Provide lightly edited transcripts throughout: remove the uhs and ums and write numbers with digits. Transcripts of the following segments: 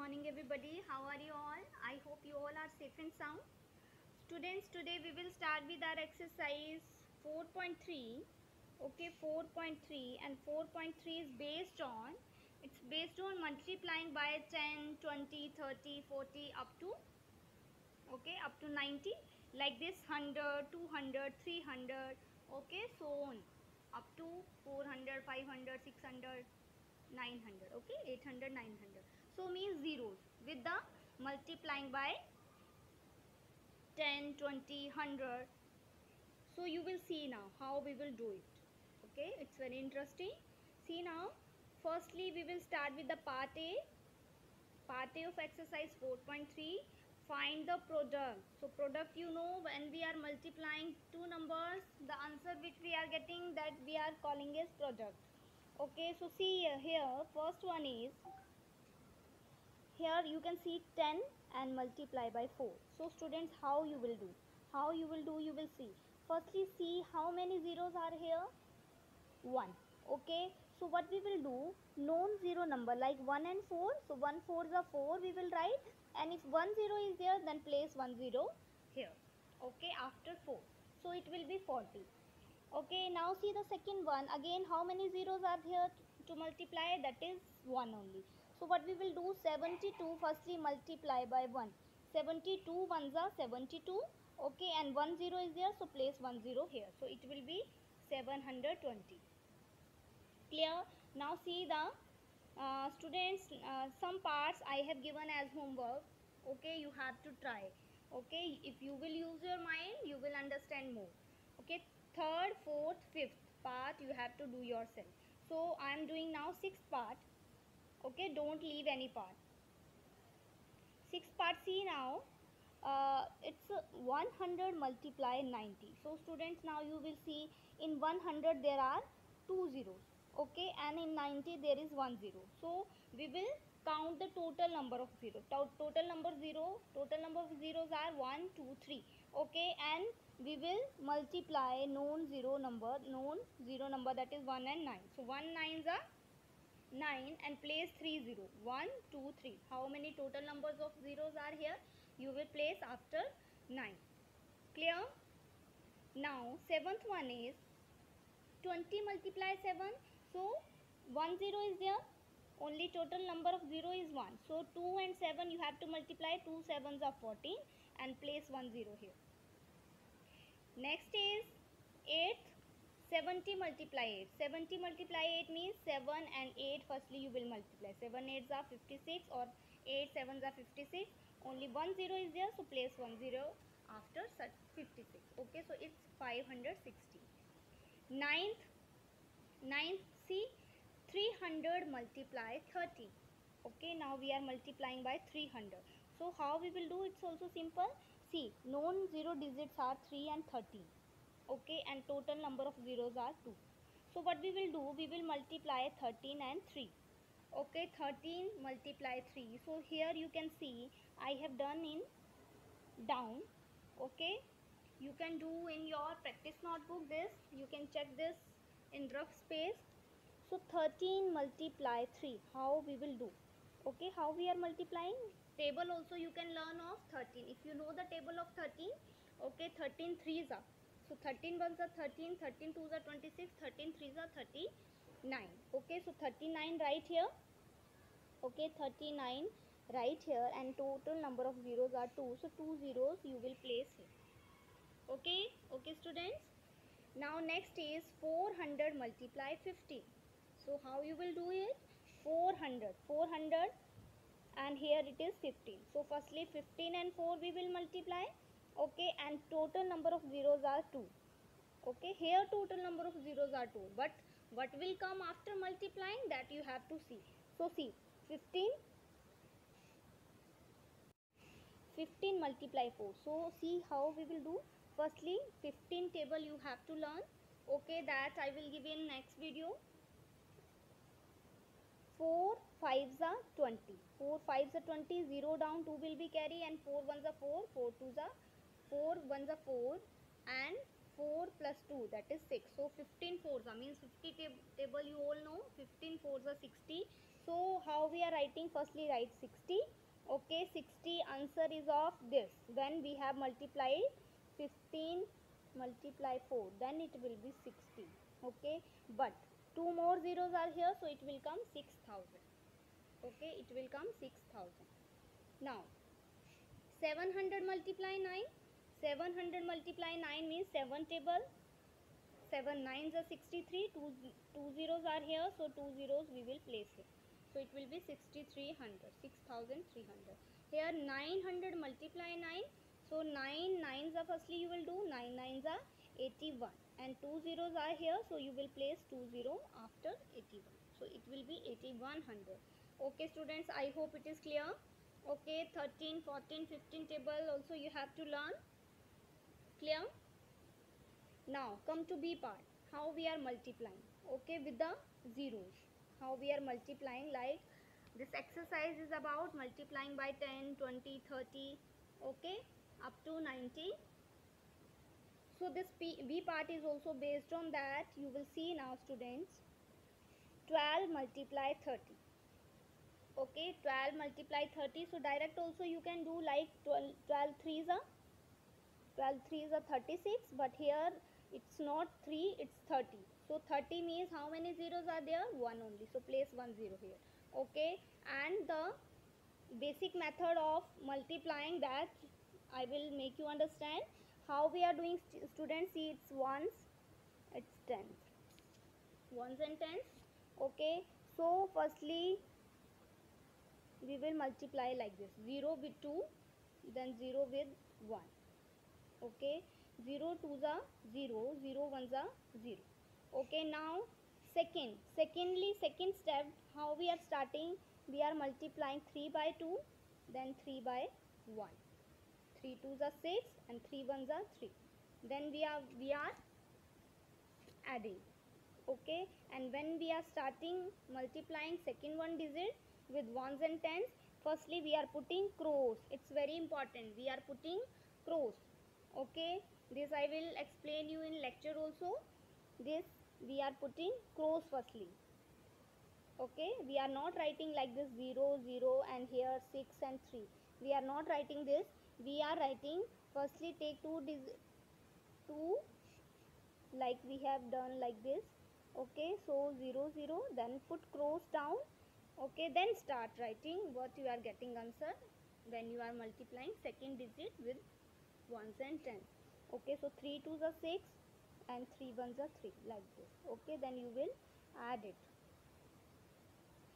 morning everybody. How are you all? I hope you all are safe and sound. Students, today we will start with our exercise 4.3. Okay, 4.3, and 4.3 is based on multiplying by 10, 20, 30, 40 up to 90, like this 100, 200, 300, okay, so on up to 400, 500, 600, 900, okay, 800, 900. So means zeros with the multiplying by 10, 20, 100. So you will see now how we will do it. Okay, it's very interesting. See now, firstly we will start with the part A. Part A of exercise 4.3. Find the product. So product, you know, when we are multiplying two numbers, the answer which we are getting, that we are calling as product. Okay, so see here, first one is, here you can see 10 and multiply by 4. So students, how you will do? You will see. Firstly, see how many zeros are here? 1. Okay, so what we will do, non-zero number like 1 and 4. So 1 4s are 4 we will write, and if 1 0 is there, then place 1 0 here. Okay, after 4. So it will be 40. Okay, now see the second one. Again, how many zeros are here to multiply? That is 1 only. So what we will do, 72 firstly multiply by 1. 72 ones are 72. Okay, and 1 0 is there, so place 1 0 here. So it will be 720. Clear? Now see the students, some parts I have given as homework. Okay, you have to try. Okay, if you will use your mind, you will understand more. Okay, third, fourth, fifth part you have to do yourself. So I am doing now sixth part. Okay, don't leave any part. Sixth part, see now, it's 100 multiply 90. So students, now you will see in 100 there are 2 zeros. Okay, and in 90 there is 1 0. So we will count the total number of zeros. Total number of zeros are 1, 2, 3. Okay, and we will multiply known zero number, that is 1 and 9. So 1 9s are 9 and place 3 0. 1, 2, 3. How many total numbers of zeros are here? You will place after 9. Clear? Now seventh one is 20 multiply 7. So 1 0 is there. Only total number of 0 is 1. So 2 and 7 you have to multiply. 2 7s are 14 and place 1 0 here. Next is 8th. 70 multiply 8. 70 multiply 8 means 7 and 8 firstly you will multiply. 7 8s are 56 or 8 7s are 56. Only 1 0 is there, so place 1 0 after such 56. Okay, so it's 560. Ninth, see, 300 multiply 30. Okay, now we are multiplying by 300. So how we will do? It's also simple. See, known zero digits are 3 and 13. Okay, and total number of zeros are 2. So what we will do, we will multiply 13 and 3. Okay, 13 multiply 3. So here you can see I have done in down. Okay, you can do in your practice notebook this. You can check this in rough space. So 13 multiply 3. How we will do? Okay, how we are multiplying? Table also you can learn of 13. If you know the table of 13, okay, 13 3s are. So 13 ones are 13, 13 2s are 26, 13 3s are 39. Okay, so 39 right here. Okay, 39 right here, and total number of zeros are 2. So 2 zeros you will place here. Okay, okay students. Now next is 400 multiply 50. So how you will do it? 400 and here it is 15. So firstly 15 and 4 we will multiply. Okay, and total number of zeros are 2. Okay, here total number of zeros are 2, but what will come after multiplying, that you have to see. So see, 15 multiply 4. So see how we will do. Firstly 15 table you have to learn. Okay, that I will give in next video. 4 5s are 20. 4 5s are 20. 0 down 2 will be carry, and 4 1s are 4. 4 2s are 4 1s are 4, and 4 plus 2, that is 6. So 15 4s are means 50 table you all know. 15 4s are 60. So how we are writing? Firstly write 60. Okay, 60 answer is of this. When we have multiplied 15 multiply 4, then it will be 60. Okay, but two more zeros are here, so it will come 6000. Okay, it will come 6000. Now 700 multiply 9. 700 multiply 9 means 7 table. 7 nines are 63. Two zeros are here, so two zeros we will place here. So it will be 6300. 6300. Here 900 multiply 9. So 9 nines are, firstly you will do 9 nines are 81, and two zeros are here, so you will place 20 after 81. So it will be 8100. Okay students, I hope it is clear. Okay, 13, 14, 15 table also you have to learn. Clear? Now come to B part. How we are multiplying? Okay, with the zeros. How we are multiplying? Like this exercise is about multiplying by 10, 20, 30. Okay, up to 90. So this B part is also based on that. You will see now students. 12 multiply 30. Okay, 12 multiply 30. So direct also you can do like 12 threes are 12 3 is a 36, but here it's not 3, it's 30. So 30 means how many zeros are there? 1 only. So place 1 0 here. Okay, and the basic method of multiplying, that I will make you understand. How we are doing, students? See, it's ones, it's tens. Ones and tens. Okay, so firstly we will multiply like this: 0 with 2, then 0 with 1. Okay, 0 2s are 0, 0 1s are 0. Okay, now second step, how we are starting? We are multiplying 3 by 2, then 3 by 1. 3 2s are 6, and 3 1s are 3. Then we are adding. Okay, and when we are starting multiplying second one digit with ones and tens, firstly we are putting cross. It's very important, we are putting cross. Okay, this I will explain you in lecture also. This we are putting cross firstly. Okay, we are not writing like this 0 0 and here 6 and 3. We are not writing this. We are writing, firstly take two, like we have done like this. Okay, so 0 0, then put cross down. Okay, then start writing what you are getting answer when you are multiplying second digit with ones and tens. Okay, so 3 2s are 6 and 3 1s are 3, like this. Okay, then you will add it.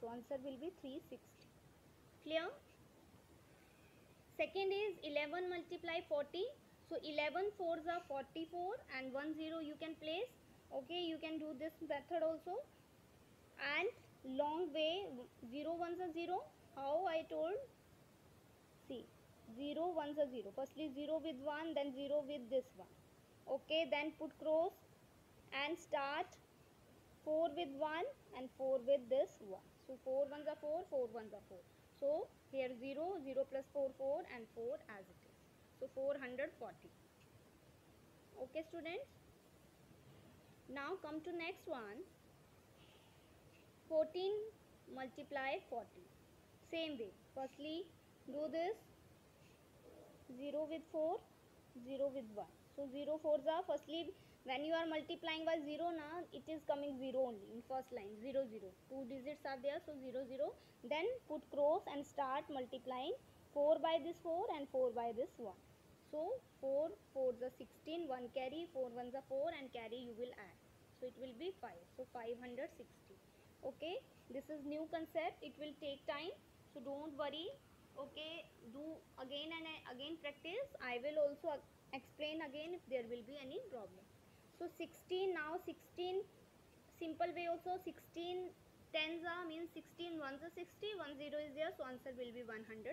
So answer will be 360. Clear? Second is 11 multiply 40. So 11 4s are 44, and 1 0 you can place. Okay, you can do this method also. And long way, 0 1s are 0. How I told? See, 0 1s are 0. Firstly 0 with 1, then 0 with this one. Okay, then put cross and start 4 with 1 and 4 with this 1. So 4 1s are 4, 4 1s are 4. So here 0, 0 plus 4, 4, and 4 as it is. So 440. Okay students. Now come to next one. 14 multiply 40. Same way. Firstly do this 0 with 4, 0 with 1. So 0 4s are, firstly when you are multiplying by 0 now, it is coming 0 only in first line, 0 0. Two digits are there, so 0 0. Then put cross and start multiplying 4 by this 4 and 4 by this 1. So 4 4s are 16, 1 carry, 4 1s are 4, and carry you will add. So it will be 5. So 560. Okay, this is new concept. It will take time, so don't worry. Okay, do again and again practice. I will also explain again if there will be any problem. So 16, now 16 simple way also. 16 tens are means 16 ones are 60, 1 0 is there, so answer will be 160.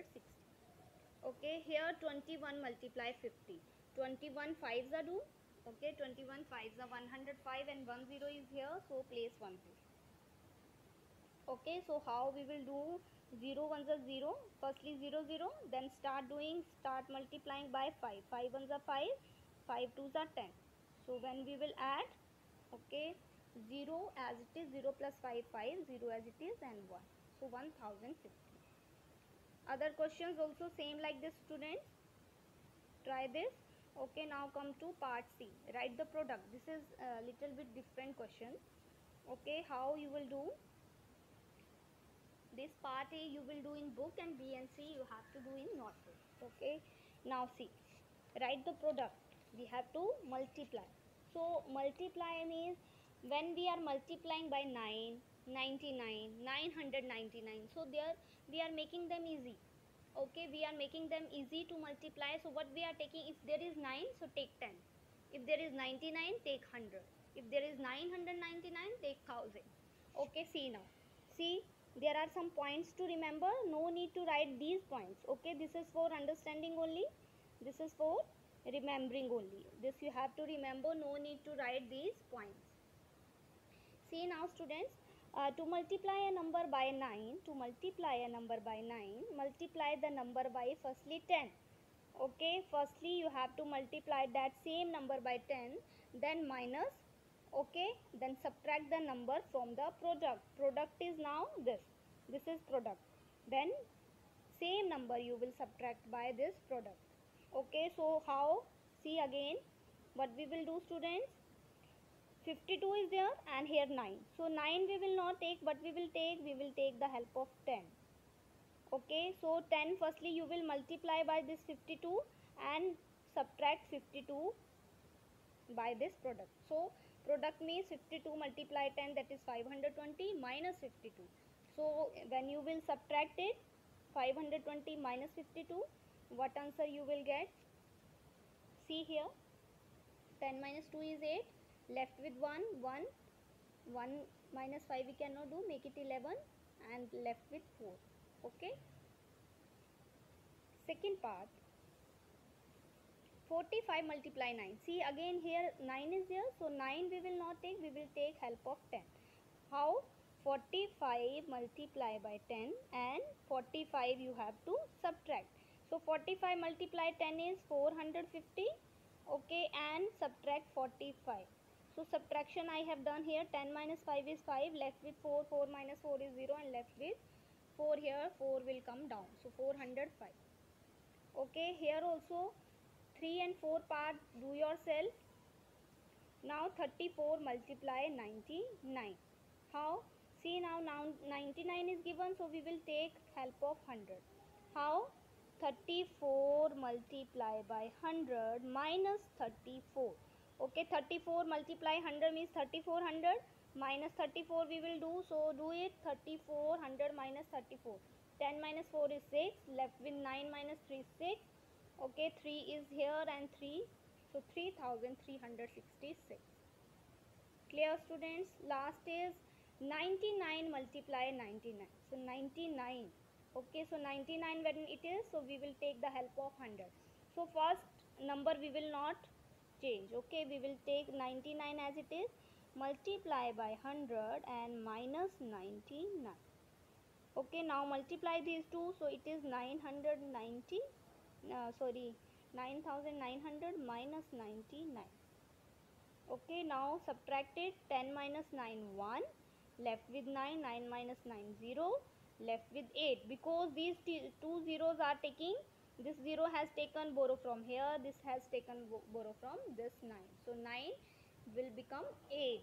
Okay, here 21 multiply 50. 21 fives are do. Okay, 21 fives are 105, and 1 0 is here, so place 1 0. Okay, so how we will do? 0 1s are 0, firstly 0 0, then start multiplying by 5. 5 1s are 5, 5 2s are 10. So when we will add, okay, 0 as it is, 0 plus 5 5, 0 as it is, and 1. So 1050. Other questions also same like this, students. Try this. Okay, now come to part C. Write the product. This is a little bit different question. Okay, how you will do this? Part A you will do in book, and B and C you have to do in notebook. Okay, now see, write the product. We have to multiply. So multiply means when we are multiplying by 9, 99, 999, so there we are making them easy. Okay, we are making them easy to multiply. So what we are taking, if there is 9, so take 10. If there is 99, take 100. If there is 999, take 1000. Okay, see now. See, there are some points to remember. No need to write these points. Okay, this is for understanding only. This is for remembering only. This you have to remember. No need to write these points. See now, students, to multiply a number by 9, multiply the number by firstly 10. Okay, firstly you have to multiply that same number by 10, then minus, okay, then subtract the number from the product. Product is now this is product. Then same number you will subtract by this product. Okay, so how? See again, what we will do, students? 52 is there and here 9. So 9 we will not take, but we will take the help of 10. Okay, so 10 firstly you will multiply by this 52 and subtract 52 by this product. So product means 52 multiply 10, that is 520 minus 52. So when you will subtract it, 520 minus 52, what answer you will get? See here, 10 minus 2 is 8, left with 1 minus 5 we cannot do, make it 11, and left with 4. Okay, second part, 45 multiply 9. See again here 9 is there, so 9 we will not take, we will take help of 10. How? 45 multiply by 10 and 45 you have to subtract. So 45 multiply 10 is 450. Okay, and subtract 45. So subtraction I have done here. 10 minus 5 is 5, left with 4, 4 minus 4 is 0, and left with 4 here, 4 will come down. So 405. Okay, here also 3 and 4 part do yourself. Now 34 multiply 99. How? See now 99 is given, so we will take help of 100. How? 34 multiply by 100 minus 34. Okay, 34 multiply 100 means 3400 minus 34 we will do. So do it, 3400 minus 34. 10 minus 4 is 6, left with 9 minus 3 is 6. Okay, 3 is here and 3. So 3366. Clear, students? Last is 99 multiply 99. So 99. Okay, so 99 when it is, so we will take the help of 100. So first number we will not change. Okay, we will take 99 as it is, multiply by 100 and minus 99. Okay, now multiply these two, so it is 990, 9900 minus 99. Okay, now subtract it. 10 minus 9 1, left with 9, 9 minus 9 0, left with 8. Because these two zeros are taking, this 0 has taken borrow from here, this has taken borrow from this 9. So 9 will become 8.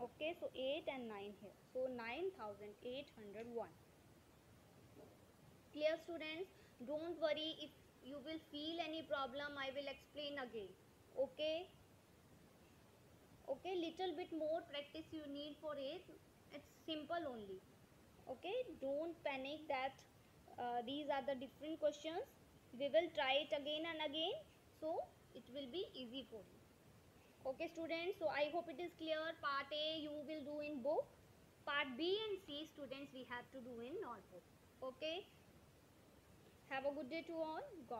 Okay, so 8 and 9 here. So 9801. Clear, students? Don't worry, if you will feel any problem, I will explain again. Okay. Okay, little bit more practice you need for it. It's simple only. Okay, don't panic that these are the different questions. We will try it again and again, so it will be easy for you. Okay, students, so I hope it is clear. Part A you will do in book, part B and C, students, we have to do in notebook. Okay, have a good day to all. God